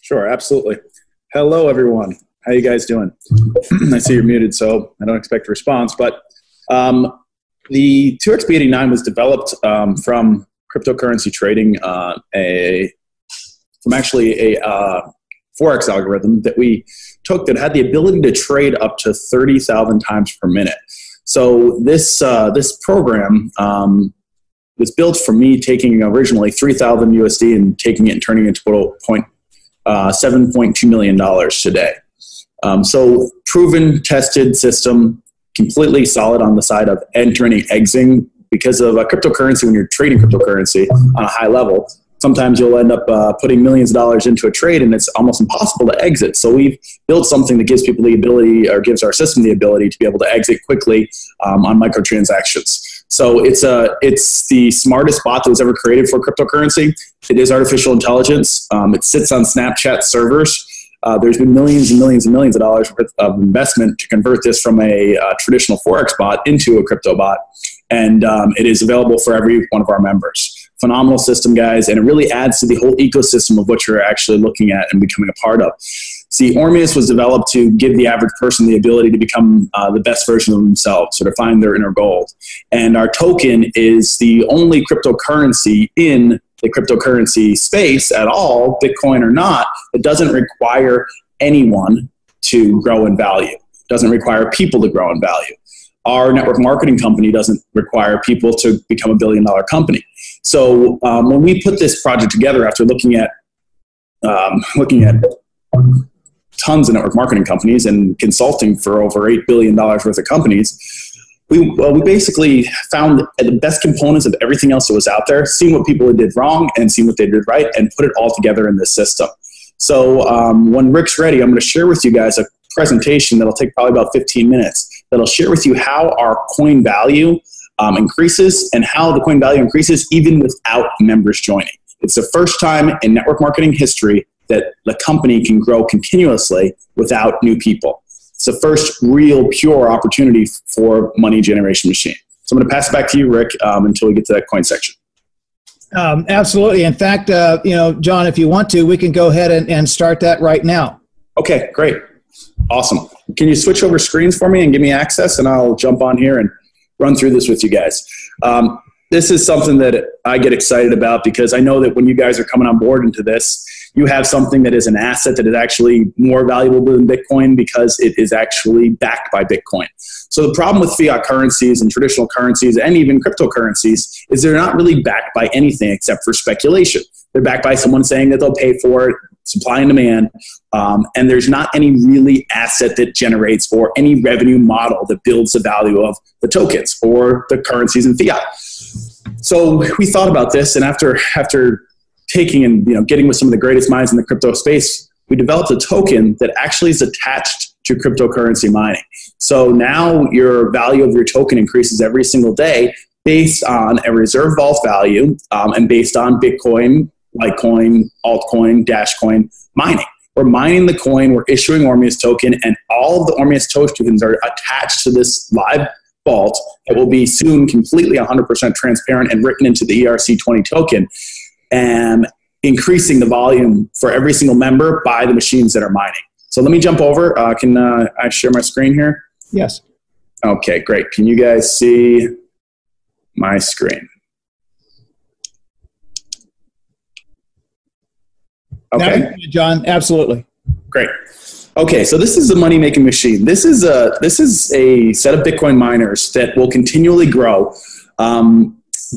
Sure, absolutely. Hello, everyone. How you guys doing? I see you're muted, so I don't expect a response. But the 2xB89 was developed from cryptocurrency trading, from actually a Forex algorithm that we took that had the ability to trade up to 30,000 times per minute. So this program was built for me taking originally 3,000 USD and taking it and turning it into $7.2 million today. So proven, tested system, completely solid on the side of entering and exiting. Because of cryptocurrency, when you're trading cryptocurrency on a high level, sometimes you'll end up putting millions of dollars into a trade and it's almost impossible to exit. So we've built something that gives people the ability, or gives our system the ability, to be able to exit quickly on microtransactions. So it's the smartest bot that was ever created for cryptocurrency. It is artificial intelligence. It sits on Snapchat servers. There's been millions and millions and millions of dollars worth of investment to convert this from a traditional Forex bot into a crypto bot. And it is available for every one of our members. Phenomenal system, guys, and it really adds to the whole ecosystem of what you're actually looking at and becoming a part of. See, Ormeus was developed to give the average person the ability to become the best version of themselves, or to find their inner gold. And our token is the only cryptocurrency in the cryptocurrency space at all, Bitcoin or not, that doesn't require anyone to grow in value. Doesn't require people to grow in value. Our network marketing company doesn't require people to become a billion-dollar company. So when we put this project together after looking at tons of network marketing companies and consulting for over $8 billion worth of companies, we basically found the best components of everything else that was out there, seen what people did wrong and seen what they did right, and put it all together in this system. So when Rick's ready, I'm going to share with you guys a presentation that'll take probably about 15 minutes that'll share with you how our coin value increases, and how the coin value increases even without members joining. It's the first time in network marketing history that the company can grow continuously without new people. It's the first real pure opportunity for money generation machine. So I'm going to pass it back to you, Rick, until we get to that coin section. Absolutely. In fact, John, if you want to, we can go ahead and start that right now. Okay, great. Awesome. Can you switch over screens for me and give me access, and I'll jump on here and run through this with you guys. This is something that I get excited about, because I know that when you guys are coming on board into this, you have something that is an asset that is actually more valuable than Bitcoin, because it is actually backed by Bitcoin. So the problem with fiat currencies and traditional currencies and even cryptocurrencies is they're not really backed by anything except for speculation. They're backed by someone saying that they'll pay for it, supply and demand, and there's not any really asset that generates, or any revenue model that builds the value of the tokens or the currencies in fiat. So we thought about this, and after taking and getting with some of the greatest minds in the crypto space, we developed a token that actually is attached to cryptocurrency mining. So now your value of your token increases every single day based on a reserve vault value, and based on Bitcoin, Litecoin, altcoin, Dashcoin mining. We're mining the coin, we're issuing Ormeus token, and all of the Ormeus tokens are attached to this live vault that will be soon completely 100% transparent and written into the ERC20 token, and increasing the volume for every single member by the machines that are mining. So let me jump over. Can I share my screen here? Yes. Okay, great. Can you guys see my screen? Okay. Now, John, absolutely. Great. Okay, so this is a money-making machine. This is a set of Bitcoin miners that will continually grow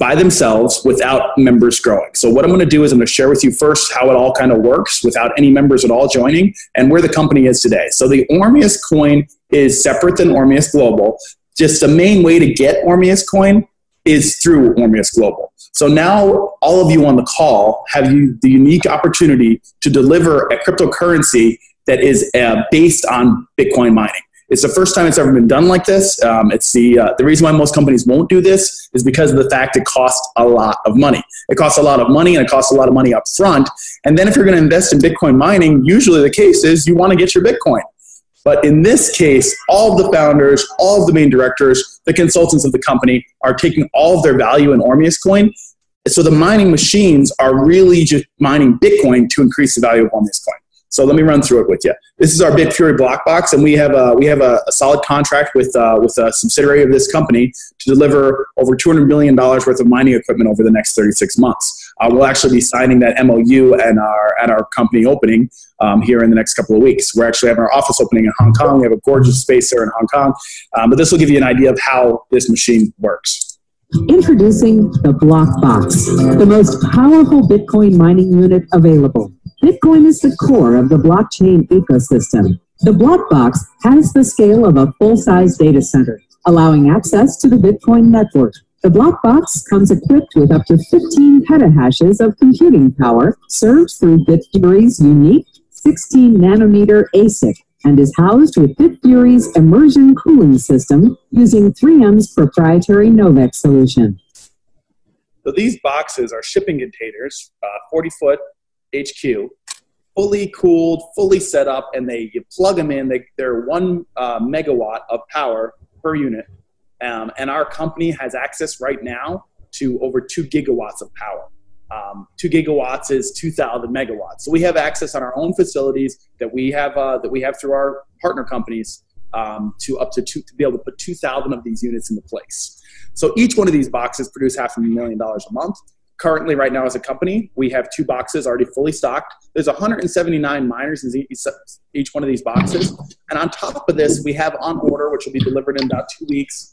by themselves without members growing. So what I'm going to do is I'm going to share with you first how it all kind of works without any members at all joining, and where the company is today. So the Ormeus coin is separate than Ormeus Global. Just the main way to get Ormeus coin is through Ormeus Global. So now all of you on the call have the unique opportunity to deliver a cryptocurrency that is based on Bitcoin mining. It's the first time it's ever been done like this. It's the reason why most companies won't do this is because of the fact it costs a lot of money. It costs a lot of money, and it costs a lot of money up front. And then if you're going to invest in Bitcoin mining, usually the case is you want to get your Bitcoin. But in this case, all of the founders, all of the main directors, the consultants of the company are taking all of their value in Ormeus coin. So the mining machines are really just mining Bitcoin to increase the value of Ormeus coin. So let me run through it with you. This is our Bitfury block box, and we have a solid contract with a subsidiary of this company to deliver over $200 million worth of mining equipment over the next 36 months. We'll actually be signing that MOU at our company opening here in the next couple of weeks. We're actually having our office opening in Hong Kong. We have a gorgeous space there in Hong Kong, but this will give you an idea of how this machine works. Introducing the Block Box, the most powerful Bitcoin mining unit available. Bitcoin is the core of the blockchain ecosystem. The Block Box has the scale of a full-size data center, allowing access to the Bitcoin network. The Block Box comes equipped with up to 15 petahashes of computing power served through Bitfury's unique 16-nanometer ASIC, and is housed with Bitfury's immersion cooling system using 3M's proprietary Novex solution. So these boxes are shipping containers, 40-foot HQ, fully cooled, fully set up, and you plug them in. They're 1 megawatt of power per unit, and our company has access right now to over 2 gigawatts of power. 2 gigawatts is 2,000 megawatts. So we have access on our own facilities that we have through our partner companies to be able to put 2,000 of these units into place. So each one of these boxes produce $500,000 a month. Currently, right now as a company, we have 2 boxes already fully stocked. There's 179 miners in each one of these boxes. And on top of this, we have on order, which will be delivered in about 2 weeks,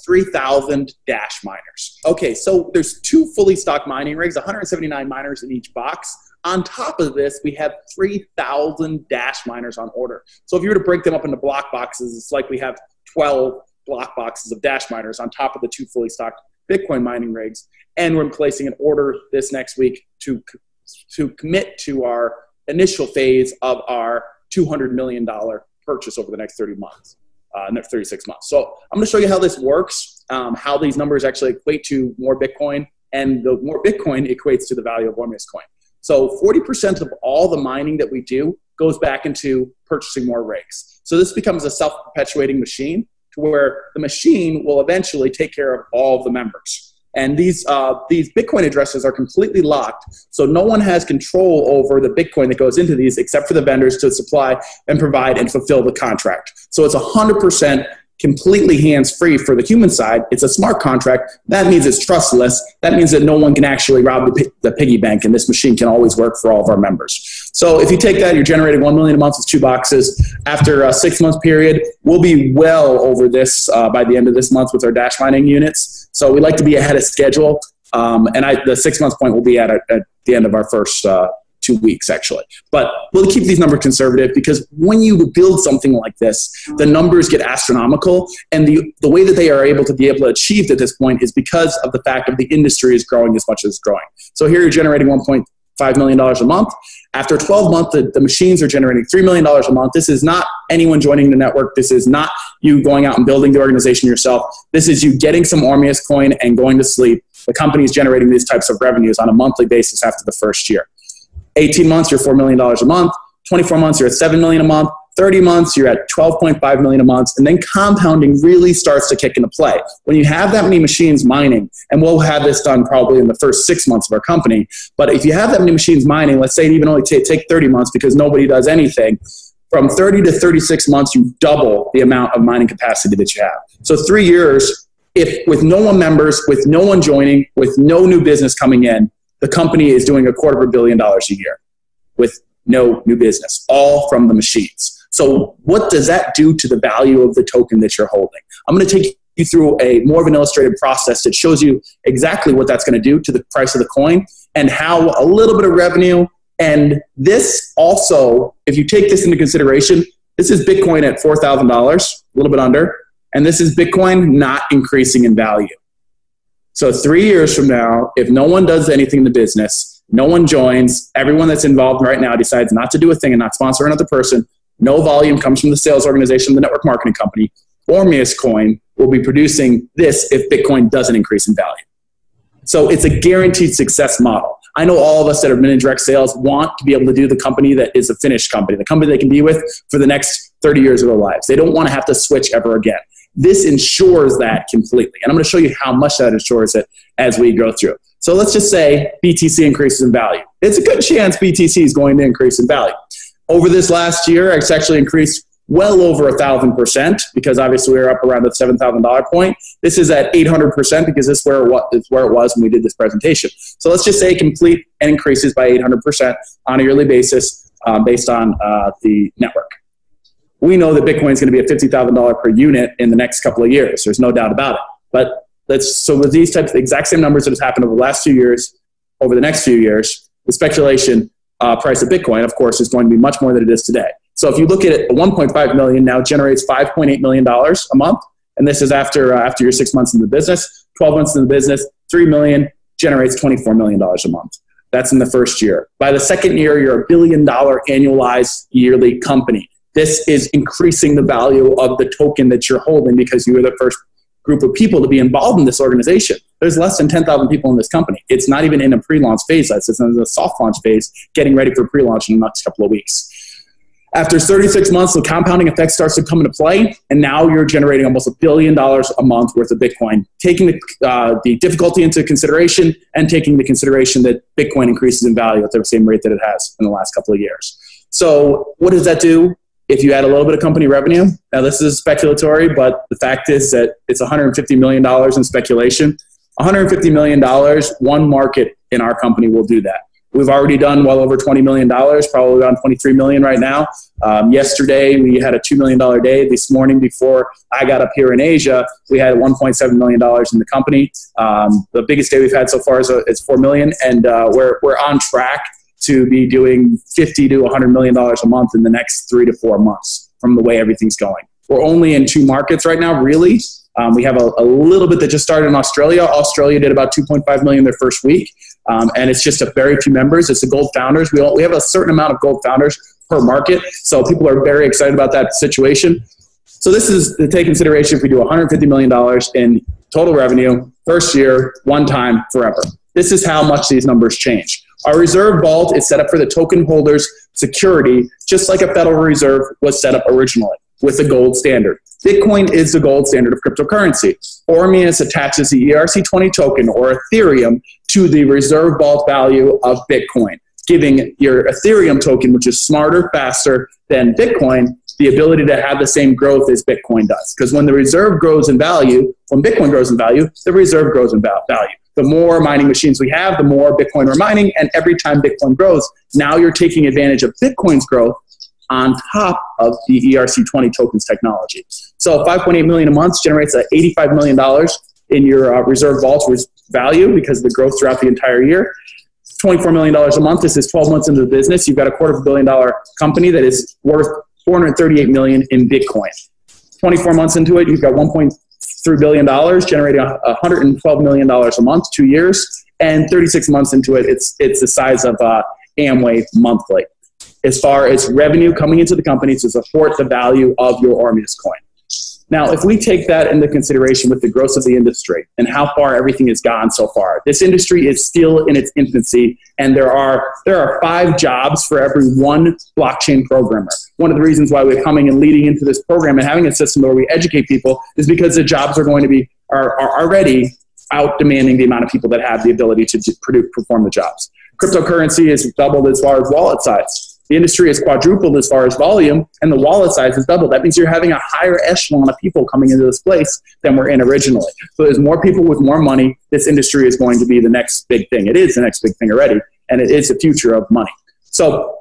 3,000 dash miners. Okay, so there's 2 fully stocked mining rigs, 179 miners in each box. On top of this, we have 3,000 dash miners on order. So if you were to break them up into block boxes, it's like we have 12 block boxes of dash miners on top of the 2 fully stocked Bitcoin mining rigs. And we're placing an order this next week to commit to our initial phase of our $200 million purchase over the next 30 months. Next 36 months. So I'm going to show you how this works, how these numbers actually equate to more Bitcoin, and the more Bitcoin equates to the value of Ormeus coin. So 40% of all the mining that we do goes back into purchasing more rigs. So this becomes a self-perpetuating machine to where the machine will eventually take care of all of the members. And these Bitcoin addresses are completely locked, so no one has control over the Bitcoin that goes into these except for the vendors to supply and provide and fulfill the contract. So it's 100% completely hands-free for the human side. It's a smart contract. That means it's trustless. That means that no one can actually rob the piggy bank, and this machine can always work for all of our members. So if you take that, you're generating $1 million a month with 2 boxes. After a 6-month period, we'll be well over this by the end of this month with our dash mining units. So we like to be ahead of schedule, and the 6-month point will be at the end of our first 2 weeks, actually. But we'll keep these numbers conservative because when you build something like this, the numbers get astronomical, and the way that they are able to achieve at this point is because of the fact that the industry is growing as much as it's growing. So here you're generating $1.5 million a month. After 12 months, the machines are generating $3 million a month. This is not anyone joining the network. This is not you going out and building the organization yourself. This is you getting some Ormeus coin and going to sleep. The company is generating these types of revenues on a monthly basis after the first year. 18 months, you're $4 million a month. 24 months, you're at $7 million a month. 30 months, you're at $12.5 million a month. And then compounding really starts to kick into play. When you have that many machines mining, and we'll have this done probably in the first 6 months of our company, but if you have that many machines mining, let's say it even only take 30 months because nobody does anything, from 30 to 36 months, you double the amount of mining capacity that you have. So 3 years, if with no one members, with no one joining, with no new business coming in, the company is doing $250 million a year with no new business, all from the machines. So what does that do to the value of the token that you're holding? I'm going to take you through more of an illustrated process that shows you exactly what that's going to do to the price of the coin and how a little bit of revenue. And this also, if you take this into consideration, this is Bitcoin at $4,000, a little bit under, and this is Bitcoin not increasing in value. So 3 years from now, if no one does anything in the business, no one joins, everyone that's involved right now decides not to do a thing and not sponsor another person, no volume comes from the sales organization, the network marketing company, Ormeus coin will be producing this if Bitcoin doesn't increase in value. So it's a guaranteed success model. I know all of us that have been in direct sales want to be able to do the company that is a finished company, the company they can be with for the next 30 years of their lives. They don't want to have to switch ever again. This ensures that completely. And I'm going to show you how much that ensures it as we go through. So let's just say BTC increases in value. It's a good chance BTC is going to increase in value. Over this last year, it's actually increased well over 1,000% because obviously we were up around the $7,000 point. This is at 800% because this is where it was when we did this presentation. So let's just say complete and increases by 800% on a yearly basis based on the network. We know that Bitcoin is going to be at $50,000 per unit in the next couple of years. There's no doubt about it. But so with these types of exact same numbers that has happened over the last 2 years, over the next few years, the speculation price of Bitcoin, of course, is going to be much more than it is today. So if you look at it, 1.5 million now generates $5.8 million a month. And this is after you're 6 months in the business, 12 months in the business, 3 million generates $24 million a month. That's in the first year. By the second year, you're $1 billion annualized yearly company. This is increasing the value of the token that you're holding because you were the first group of people to be involved in this organization. There's less than 10,000 people in this company. It's not even in a pre-launch phase. It's in the soft launch phase, getting ready for pre-launch in the next couple of weeks. After 36 months, the compounding effect starts to come into play, and now you're generating almost $1 billion a month worth of Bitcoin, taking the difficulty into consideration and taking the consideration that Bitcoin increases in value at the same rate that it has in the last couple of years. So what does that do if you add a little bit of company revenue? Now, this is speculatory, but the fact is that it's $150 million in speculation. $150 million, one market in our company will do that. We've already done well over $20 million, probably around $23 million right now. Yesterday, we had a $2 million day. This morning, before I got up here in Asia, we had $1.7 million in the company. The biggest day we've had so far is $4 million, and we're on track to be doing $50 to $100 million a month in the next 3 to 4 months from the way everything's going. We're only in 2 markets right now, really. We have a little bit that just started in Australia. Australia did about 2.5 million their first week. And it's just a very few members. It's the gold founders. We have a certain amount of gold founders per market. So people are very excited about that situation. So this is the take consideration if we do $150 million in total revenue, first year, one time, forever. This is how much these numbers change. Our reserve vault is set up for the token holders' security, just like a Federal Reserve was set up originally with the gold standard. Bitcoin is the gold standard of cryptocurrency. Ormeus attaches the ERC20 token or Ethereum to the reserve vault value of Bitcoin, giving your Ethereum token, which is smarter, faster than Bitcoin, the ability to have the same growth as Bitcoin does. Because when the reserve grows in value, when Bitcoin grows in value, the reserve grows in value. The more mining machines we have, the more Bitcoin we're mining, and every time Bitcoin grows, now you're taking advantage of Bitcoin's growth on top of the ERC20 tokens technology. So 5.8 million a month generates $85 million in your reserve vault value because of the growth throughout the entire year. $24 million a month. This is 12 months into the business. You've got a $250 million company that is worth $438 million in Bitcoin. 24 months into it, you've got $1.3 billion, generating $112 million a month, 2 years. And 36 months into it, it's the size of Amway monthly, as far as revenue coming into the company to support the value of your Ormeus coin. Now, if we take that into consideration with the growth of the industry and how far everything has gone so far, this industry is still in its infancy, and there are 5 jobs for every 1 blockchain programmer. One of the reasons why we're coming and leading into this program and having a system where we educate people is because the jobs are going to be are already out demanding the amount of people that have the ability to perform the jobs. Cryptocurrency has doubled as far as wallet size. The industry has quadrupled as far as volume, and the wallet size has doubled. That means you're having a higher echelon of people coming into this place than we're in originally. So there's more people with more money. This industry is going to be the next big thing. It is the next big thing already, and it is the future of money. So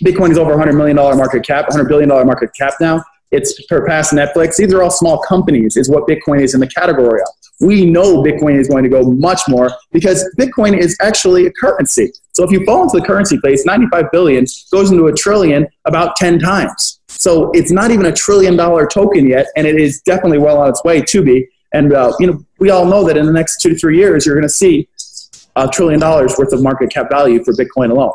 Bitcoin is over $100 million market cap, $100 billion market cap now. It's surpassed Netflix. These are all small companies is what Bitcoin is in the category of. We know Bitcoin is going to go much more because Bitcoin is actually a currency. So if you fall into the currency place, 95 billion goes into $1 trillion about 10 times. So it's not even $1 trillion token yet, and it is definitely well on its way to be. And we all know that in the next 2 to 3 years, you're going to see $1 trillion worth of market cap value for Bitcoin alone.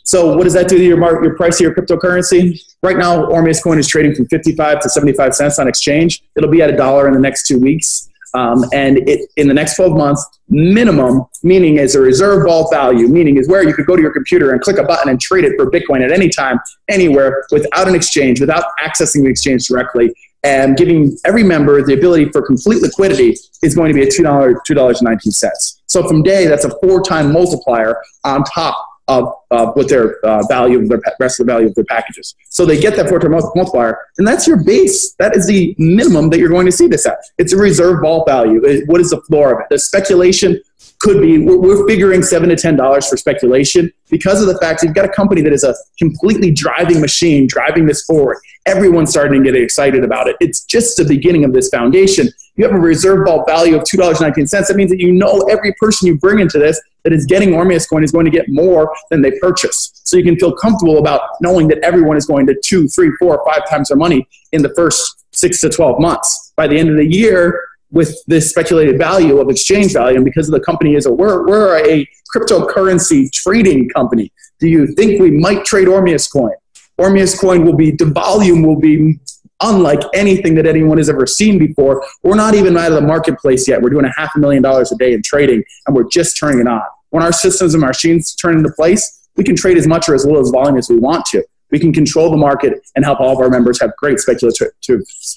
So what does that do to your price of your cryptocurrency? Right now, Ormeus coin is trading from 55 to 75 cents on exchange. It'll be at $1 in the next 2 weeks. And in the next 12 months, minimum, meaning is a reserve vault value, meaning is where you could go to your computer and click a button and trade it for Bitcoin at any time, anywhere, without an exchange, without accessing the exchange directly, and giving every member the ability for complete liquidity is going to be at $2.19. So from day, that's a 4-time multiplier on top of what their value of their rest of the value of their packages. So they get that 4-to-1 multiplier, and that's your base. That is the minimum that you're going to see this at. It's a reserve vault value. What is the floor of it? The speculation could be, we're figuring $7 to $10 for speculation because of the fact that you've got a company that is a completely driving machine, driving this forward. Everyone's starting to get excited about it. It's just the beginning of this foundation. You have a reserve vault value of $2.19. That means that you know every person you bring into this that is getting Ormeus coin is going to get more than they purchase. So you can feel comfortable about knowing that everyone is going to 2, 3, 4, or 5 times their money in the first 6 to 12 months. By the end of the year, with this speculated value of exchange value, and because of the company is we're a cryptocurrency trading company. Do you think we might trade Ormeus coin? Ormeus coin will be, the volume will be unlike anything that anyone has ever seen before. We're not even out of the marketplace yet. We're doing $500,000 a day in trading, and we're just turning it on. When our systems and machines turn into place, we can trade as much or as little as volume as we want to. We can control the market and help all of our members have great speculative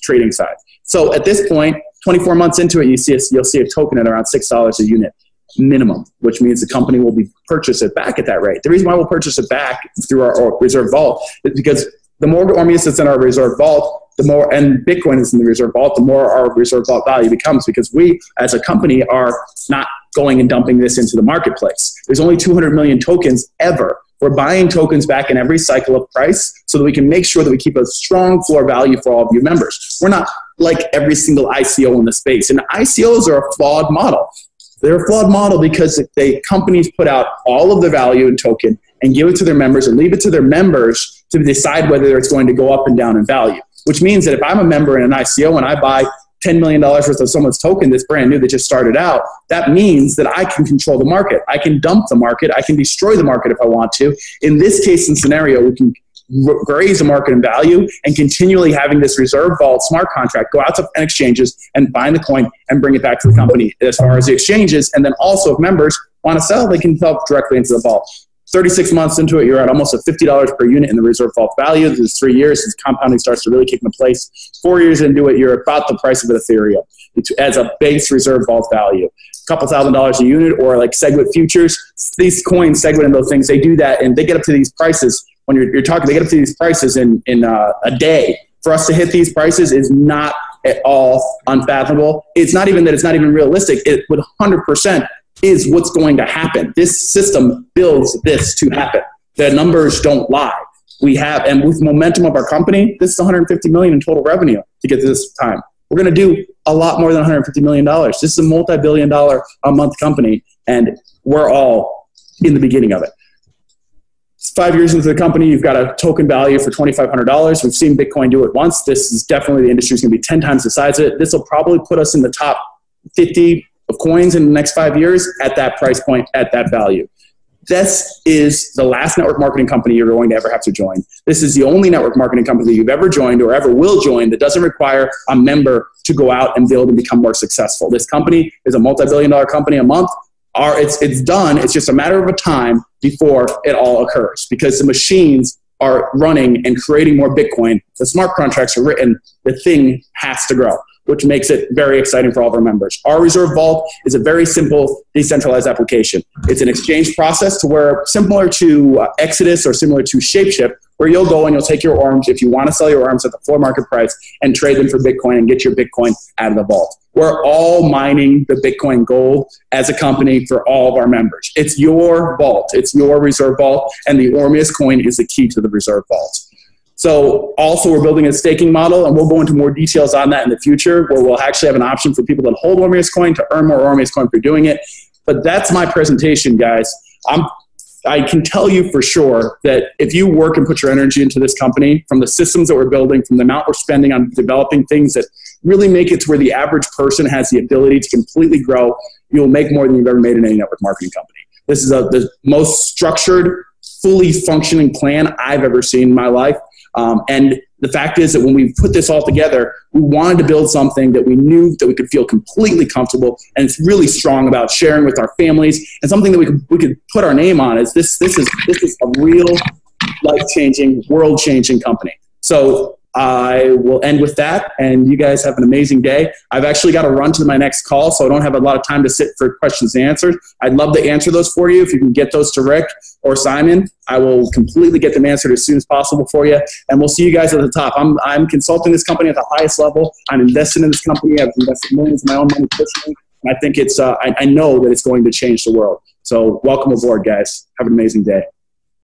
trading side. So at this point, 24 months into it, you'll see a token at around $6 a unit minimum, which means the company will be purchase it back at that rate. The reason why we'll purchase it back through our reserve vault is because the more Ormeus is in our reserve vault, the more, and Bitcoin is in the reserve vault, the more our reserve vault value becomes, because we as a company are not going and dumping this into the marketplace. There's only 200 million tokens ever. We're buying tokens back in every cycle of price so that we can make sure that we keep a strong floor value for all of you members. We're not like every single ICO in the space. And ICOs are a flawed model. They're a flawed model because companies put out all of the value in token and give it to their members and leave it to their members to decide whether it's going to go up and down in value. Which means that if I'm a member in an ICO and I buy $10 million worth of someone's token that's brand new that just started out, that means that I can control the market. I can dump the market. I can destroy the market if I want to. In this case and scenario, we can raise the market in value and continually having this reserve vault smart contract go out to exchanges and find the coin and bring it back to the company as far as the exchanges. And then also if members want to sell, they can sell directly into the vault. 36 months into it, you're at almost a $50 per unit in the reserve vault value. This is 3 years as compounding starts to really kick into place. 4 years into it, you're about the price of an Ethereum as a base reserve vault value. A couple $1,000s a unit, or like Segwit futures. These coins, Segwit and those things, they do that, and they get up to these prices when you're talking. They get up to these prices in a day. For us to hit these prices is not at all unfathomable. It's not even that it's not even realistic. It would 100% is what's going to happen. This system builds this to happen. The numbers don't lie. We have, and with momentum of our company, this is $150 million in total revenue to get to this time. We're going to do a lot more than $150 million. This is a multi-billion-dollar a month company, and we're all in the beginning of it. 5 years into the company, you've got a token value for $2,500. We've seen Bitcoin do it once. This is definitely, the industry is going to be 10 times the size of it. This will probably put us in the top 50 of coins in the next 5 years at that price point, at that value. This is the last network marketing company you're going to ever have to join. This is the only network marketing company you've ever joined or ever will join that doesn't require a member to go out and build and become more successful. This company is a multi-billion-dollar company a month. It's done. It's just a matter of a time before it all occurs, because the machines are running and creating more Bitcoin. The smart contracts are written. The thing has to grow, which makes it very exciting for all of our members. Our reserve vault is a very simple decentralized application. It's an exchange process to where, similar to Exodus or similar to Shapeshift, where you'll go and you'll take your ORMs, if you want to sell your ORMs at the floor market price, and trade them for Bitcoin and get your Bitcoin out of the vault. We're all mining the Bitcoin gold as a company for all of our members. It's your vault. It's your reserve vault, and the Ormeus coin is the key to the reserve vault. So also we're building a staking model, and we'll go into more details on that in the future, where we'll actually have an option for people that hold Ormeus coin to earn more Ormeus coin for doing it. But that's my presentation, guys. I can tell you for sure that if you work and put your energy into this company, from the systems that we're building, from the amount we're spending on developing things that really make it to where the average person has the ability to completely grow, you'll make more than you've ever made in any network marketing company. This is the most structured, fully functioning plan I've ever seen in my life. And the fact is that when we put this all together, we wanted to build something that we knew that we could feel completely comfortable, and it's really strong about sharing with our families, and something that we could put our name on. Is this is a real life-changing, world-changing company. So I will end with that, and you guys have an amazing day. I've actually got to run to my next call, so I don't have a lot of time to sit for questions and answers. I'd love to answer those for you. If you can get those to Rick or Simon, I will completely get them answered as soon as possible for you, and we'll see you guys at the top. I'm consulting this company at the highest level. I'm invested in this company. I've invested millions of my own money personally, and I think it's I know that it's going to change the world. So welcome aboard, guys. Have an amazing day.